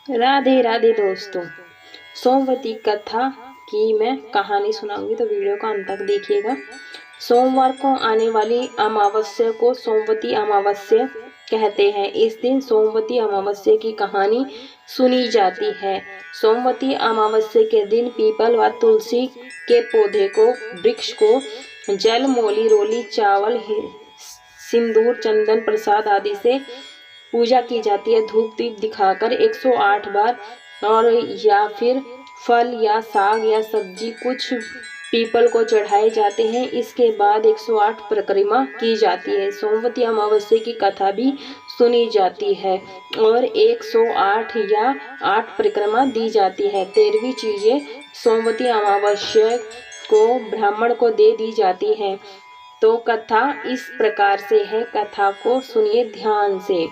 राधे राधे दोस्तों। सोमवती कथा की मैं कहानी सुनाऊंगी, तो वीडियो को अंत तक देखिएगा। सोमवार को आने वाली अमावस्या को सोमवती अमावस्या कहते हैं। इस दिन सोमवती अमावस्या की कहानी सुनी जाती है। सोमवती अमावस्या के दिन पीपल व तुलसी के पौधे को, वृक्ष को जल, मोली, रोली, चावल, सिंदूर, चंदन, प्रसाद आदि से पूजा की जाती है। धूप दीप दिखाकर 108 बार, और या फिर फल या साग या सब्जी कुछ पीपल को चढ़ाए जाते हैं। इसके बाद 108 परिक्रमा की जाती है। सोमवती अमावस्या की कथा भी सुनी जाती है और 108 या 8 परिक्रमा दी जाती है। 13वीं चीजें सोमवती अमावस्या को ब्राह्मण को दे दी जाती है। तो कथा इस प्रकार से है, कथा को सुनिए ध्यान से।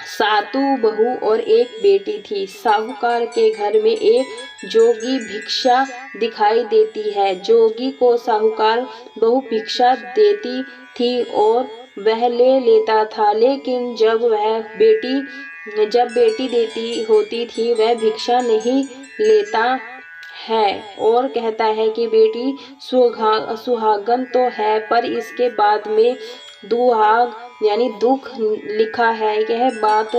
सातु बहू और एक बेटी थी। साहूकार के घर में एक जोगी भिक्षा दिखाई देती है। जोगी को साहूकार बहू भिक्षा देती थी और वह ले लेता था, लेकिन जब बेटी देती होती थी वह भिक्षा नहीं लेता है और कहता है कि बेटी सुहागन तो है, पर इसके बाद में दुहाग यानी दुख लिखा है। यह बात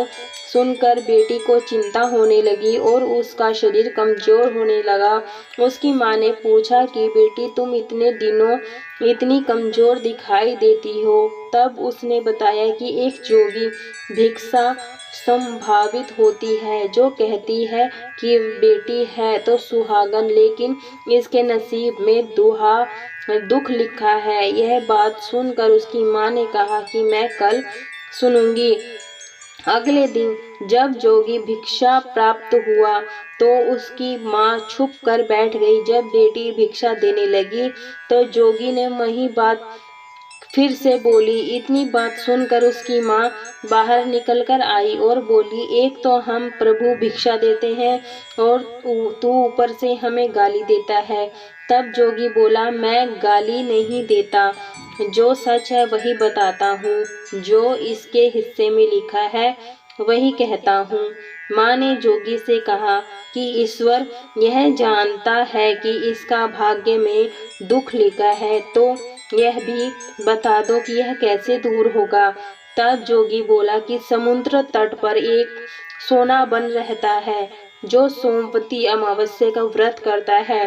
सुनकर बेटी को चिंता होने लगी और उसका शरीर कमजोर होने लगा। उसकी माँ ने पूछा कि बेटी, तुम इतने दिनों इतनी कमजोर दिखाई देती हो। तब उसने बताया कि एक जोगी भिक्षा संभावित होती है, जो कहती है कि बेटी है तो सुहागन, लेकिन इसके नसीब में दुख लिखा है। यह बात सुनकर उसकी माँ ने कहा कि मैं कल सुनूंगी। अगले दिन जब जोगी भिक्षा प्राप्त हुआ तो उसकी माँ छुप कर बैठ गई। जब बेटी भिक्षा देने लगी तो जोगी ने वही बात फिर से बोली। इतनी बात सुनकर उसकी माँ बाहर निकल कर आई और बोली, एक तो हम प्रभु भिक्षा देते हैं और तू ऊपर से हमें गाली देता है। तब जोगी बोला, मैं गाली नहीं देता, जो सच है वही बताता हूँ, जो इसके हिस्से में लिखा है वही कहता हूँ। माँ ने जोगी से कहा कि ईश्वर यह जानता है कि इसका भाग्य में दुख लिखा है, तो यह भी बता दो कि यह कैसे दूर होगा। तब जोगी बोला कि समुद्र तट पर एक सोना बन रहता है, जो सोमवती अमावस्या का व्रत करता है।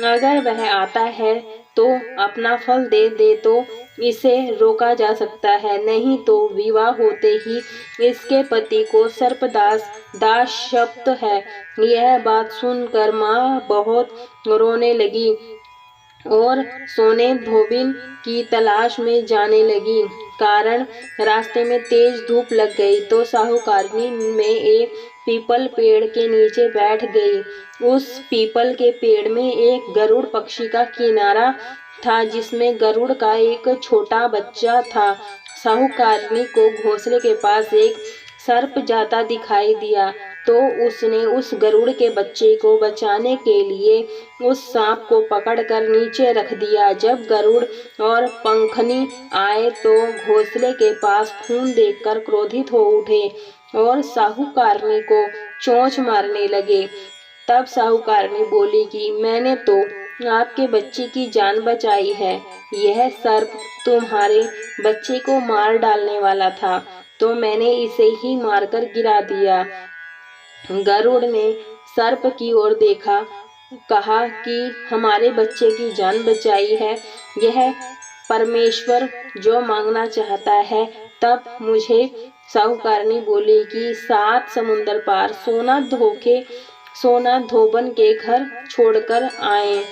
अगर वह आता है तो अपना फल दे दे तो इसे रोका जा सकता है, नहीं तो विवाह होते ही इसके पति को सर्पदास दास शब्द है। यह बात सुनकर माँ बहुत रोने लगी और सोने धोबिन की तलाश में जाने लगी। कारण रास्ते में तेज धूप लग गई तो साहूकारनी में एक पीपल पेड़ के नीचे बैठ गई। उस पीपल के पेड़ में एक गरुड़ पक्षी का किनारा था, जिसमें गरुड़ का एक छोटा बच्चा था। साहूकारनी को घोंसले के पास एक सर्प जाता दिखाई दिया, तो उसने उस गरुड़ के बच्चे को बचाने के लिए उस सांप को पकड़कर नीचे रख दिया। जब गरुड़ और पंखनी आए तो घोंसले के पास खून देखकर क्रोधित हो उठे और साहूकारनी को चोंच मारने लगे। तब साहूकारनी बोली कि मैंने तो आपके बच्चे की जान बचाई है, यह सर्प तुम्हारे बच्चे को मार डालने वाला था, तो मैंने इसे ही मारकर गिरा दिया। गरुड़ ने सर्प की ओर देखा, कहा कि हमारे बच्चे की जान बचाई है, यह परमेश्वर जो मांगना चाहता है। तब मुझे साहूकारनी बोली कि 7 समुंदर पार सोना धोबन के घर छोड़कर आए।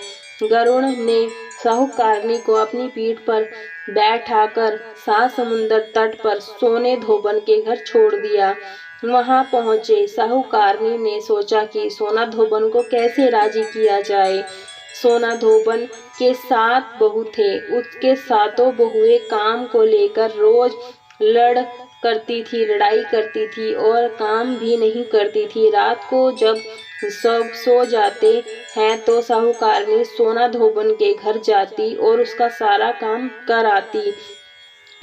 गरुड़ ने साहूकारनी को अपनी पीठ पर बैठाकर 7 समुंदर तट पर सोने धोबन के घर छोड़ दिया। वहां पहुंचे साहूकारनी ने सोचा कि सोना धोबन को कैसे राजी किया जाए। सोना धोबन के 7 बहू थे। उसके 7 बहुएं काम को लेकर रोज लड़ाई करती थी और काम भी नहीं करती थी। रात को जब सब सो जाते हैं तो साहूकारनी सोना धोबन के घर जाती और उसका सारा काम कराती।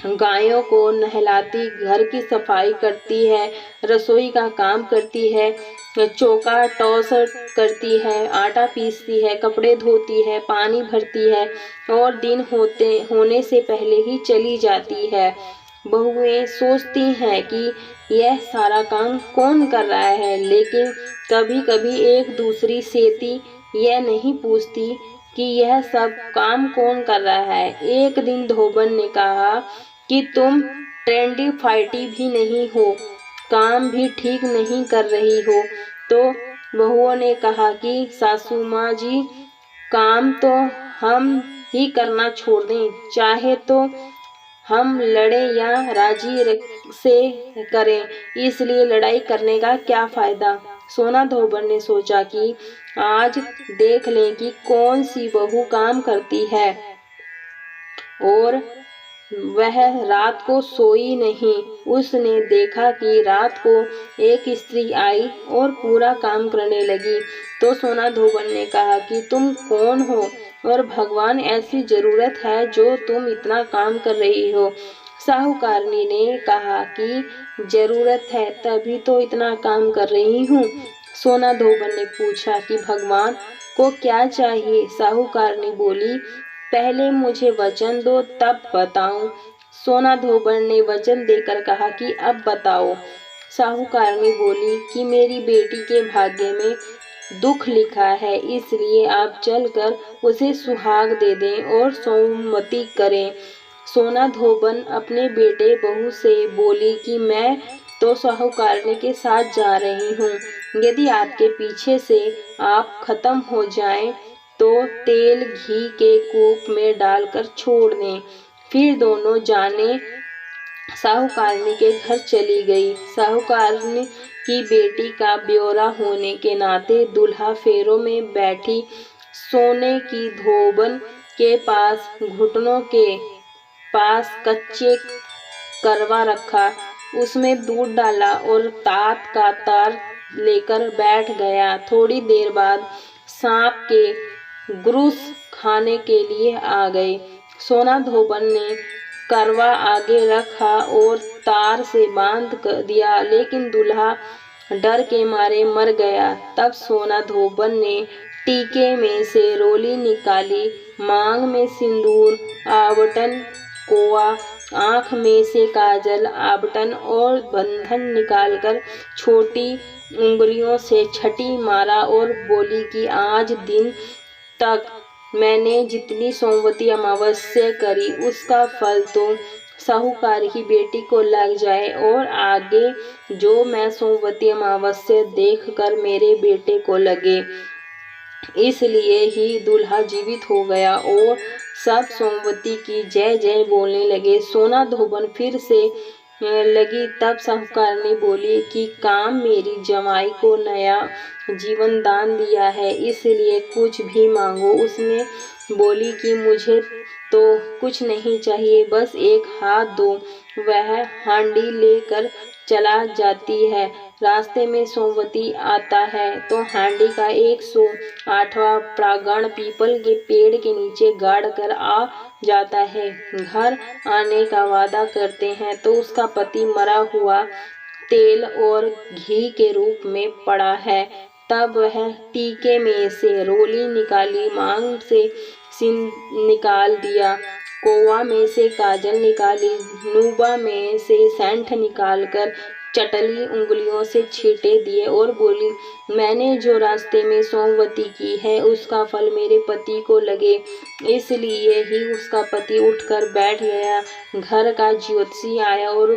गायों को नहलाती, घर की सफाई करती है, रसोई का काम करती है, चौका टॉस करती है, आटा पीसती है, कपड़े धोती है, पानी भरती है और दिन होने से पहले ही चली जाती है। बहुएं सोचती हैं कि यह सारा काम कौन कर रहा है, लेकिन कभी कभी एक दूसरी सेती यह नहीं पूछती कि यह सब काम कौन कर रहा है। एक दिन धोबन ने कहा कि तुम ट्रेंडी फाइटी भी नहीं हो, काम भी ठीक नहीं कर रही हो। तो बहुओं ने कहा कि सासू माँ जी, काम तो हम ही करना छोड़ दें, चाहे तो हम लड़े या राजी से करें, इसलिए लड़ाई करने का क्या फायदा। सोना धोबन ने सोचा कि आज देख लें कि कौन सी बहू काम करती है, और वह रात को सोई नहीं। उसने देखा कि रात को एक स्त्री आई और पूरा काम करने लगी। तो सोना धोबन ने कहा कि तुम कौन हो और भगवान ऐसी जरूरत है जो तुम इतना काम कर रही हो। साहूकारनी ने कहा कि जरूरत है तभी तो इतना काम कर रही हूँ। सोना धोबन ने पूछा कि भगवान को क्या चाहिए। साहूकारनी बोली, पहले मुझे वचन दो तब बताऊं। सोना धोबन ने वचन देकर कहा कि अब बताओ। साहूकारनी बोली कि मेरी बेटी के भाग्य में दुख लिखा है, इसलिए आप चलकर उसे सुहाग दे दें और सौमती करें। सोना धोबन अपने बेटे बहू से बोली कि मैं तो साहूकारनी के साथ जा रही हूँ, यदि आपके पीछे से आप खत्म हो जाएं तो तेल घी के कूप में डालकर छोड़ दें। फिर दोनों जाने साहूकारनी के घर चली गई। साहूकारनी की बेटी का ब्योरा होने के नाते दूल्हा फेरों में बैठी सोने की धोबन के पास घुटनों के पास कच्चे करवा रखा, उसमें दूध डाला और तात का तार लेकर बैठ गया। थोड़ी देर बाद सांप के ग्रुस खाने के लिए आ गए। सोना धोबन ने करवा आगे रखा और तार से बांध दिया, लेकिन दूल्हा डर के मारे मर गया। तब सोना धोबन ने टीके में से रोली निकाली, मांग में सिंदूर, आवटन कोआ, आँख में से काजल, आवटन और बंधन निकालकर छोटी उंगलियों से छठी मारा और बोली कि आज दिन तक मैंने जितनी सोमवती अमावस्या करी उसका फल तो साहूकार की बेटी को लग जाए, और आगे जो मैं सोमवती अमावस्या देखकर मेरे बेटे को लगे। इसलिए ही दूल्हा जीवित हो गया और सब सोमवती की जय जय बोलने लगे। सोना धोबन फिर से लगी। तब साहूकारनी बोली कि काम मेरी जमाई को नया जीवन दान दिया है, इसलिए कुछ भी मांगो। उसने बोली कि मुझे तो कुछ नहीं चाहिए, बस एक हाथ दो। वह हांडी लेकर चला जाती है। रास्ते में सोमवती आता है तो हांडी का 108वां प्रांगण पीपल के पेड़ के नीचे गाड़ कर आ जाता है। घर आने का वादा करते हैं तो उसका पति मरा हुआ तेल और घी के रूप में पड़ा है। तब वह टीके में से रोली निकाली, मांग से सिंद निकाल दिया, कोवा में से काजल निकाली, नूबा में से सेंठ निकालकर चटली उंगलियों से छींटे दिए और बोली, मैंने जो रास्ते में सोमवती की है उसका फल मेरे पति को लगे। इसलिए ही उसका पति उठकर बैठ गया। घर का ज्योतिषी आया और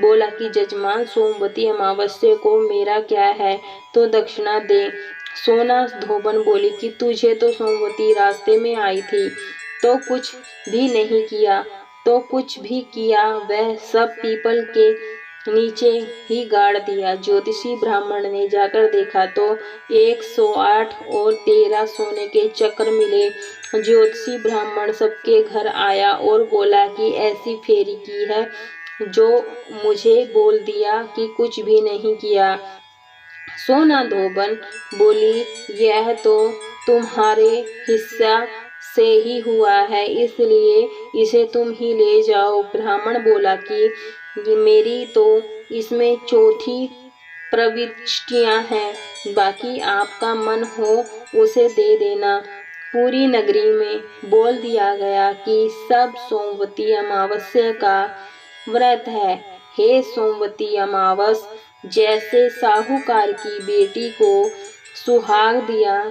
बोला कि जजमान, सोमवती अमावस्या को मेरा क्या है, तो दक्षिणा दे। सोना धोबन बोली कि तुझे तो सोमवती रास्ते में आई थी तो कुछ भी नहीं किया, तो कुछ भी किया वह सब पीपल के नीचे ही गाड़ दिया। ज्योतिषी ब्राह्मण ने जाकर देखा तो 108 और 13 सोने के चक्र मिले। ज्योतिषी ब्राह्मण सबके घर आया और बोला कि ऐसी फेरी की है जो मुझे बोल दिया कि कुछ भी नहीं किया। सोना धोबन बोली, यह तो तुम्हारे हिस्सा से ही हुआ है, इसलिए इसे तुम ही ले जाओ। ब्राह्मण बोला कि मेरी तो इसमें चौथी प्रविष्टियां हैं, बाकी आपका मन हो उसे दे देना। पूरी नगरी में बोल दिया गया कि सब सोमवती अमावस्या का व्रत है। हे सोमवती अमावस, जैसे साहूकार की बेटी को सुहाग दिया,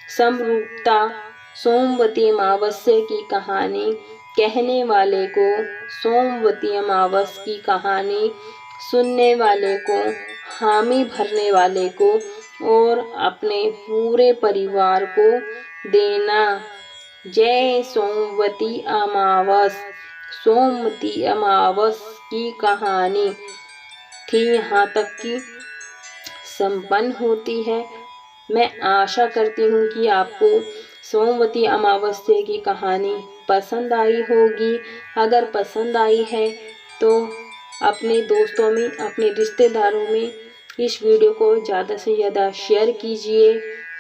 समरूपता सोमवती अमावस्या की कहानी कहने वाले को, सोमवती अमावस की कहानी सुनने वाले को, हामी भरने वाले को और अपने पूरे परिवार को देना। जय सोमवती अमावस। सोमवती अमावस की कहानी थी यहाँ तक कि संपन्न होती है। मैं आशा करती हूँ कि आपको सोमवती अमावस्या की कहानी पसंद आई होगी। अगर पसंद आई है तो अपने दोस्तों में, अपने रिश्तेदारों में इस वीडियो को ज़्यादा से ज़्यादा शेयर कीजिए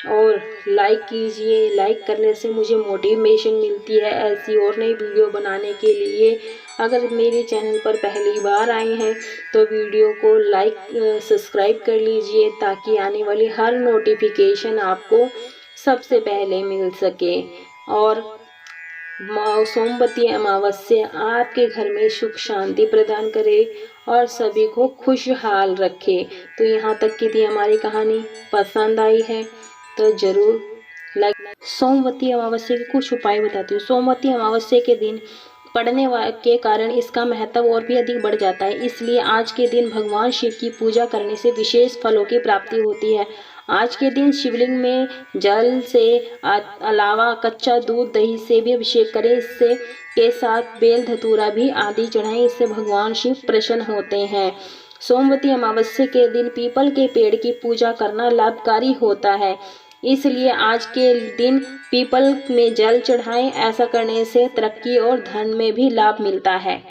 और लाइक कीजिए। लाइक करने से मुझे मोटिवेशन मिलती है ऐसी और नई वीडियो बनाने के लिए। अगर मेरे चैनल पर पहली बार आए हैं तो वीडियो को लाइक सब्सक्राइब कर लीजिए, ताकि आने वाली हर नोटिफिकेशन आपको सबसे पहले मिल सके। और सोमवती अमावस्या आपके घर में सुख शांति प्रदान करे और सभी को खुशहाल रखे। तो यहाँ तक की थी हमारी कहानी। पसंद आई है तो जरूर लाइक। सोमवती अमावस्या के कुछ उपाय बताती हूँ। सोमवती अमावस्या के दिन पड़ने के कारण इसका महत्व और भी अधिक बढ़ जाता है, इसलिए आज के दिन भगवान शिव की पूजा करने से विशेष फलों की प्राप्ति होती है। आज के दिन शिवलिंग में जल से अलावा कच्चा दूध, दही से भी अभिषेक करें। इससे के साथ बेल, धतूरा भी आदि चढ़ाएं, इससे भगवान शिव प्रसन्न होते हैं। सोमवती अमावस्या के दिन पीपल के पेड़ की पूजा करना लाभकारी होता है, इसलिए आज के दिन पीपल में जल चढ़ाएं। ऐसा करने से तरक्की और धन में भी लाभ मिलता है।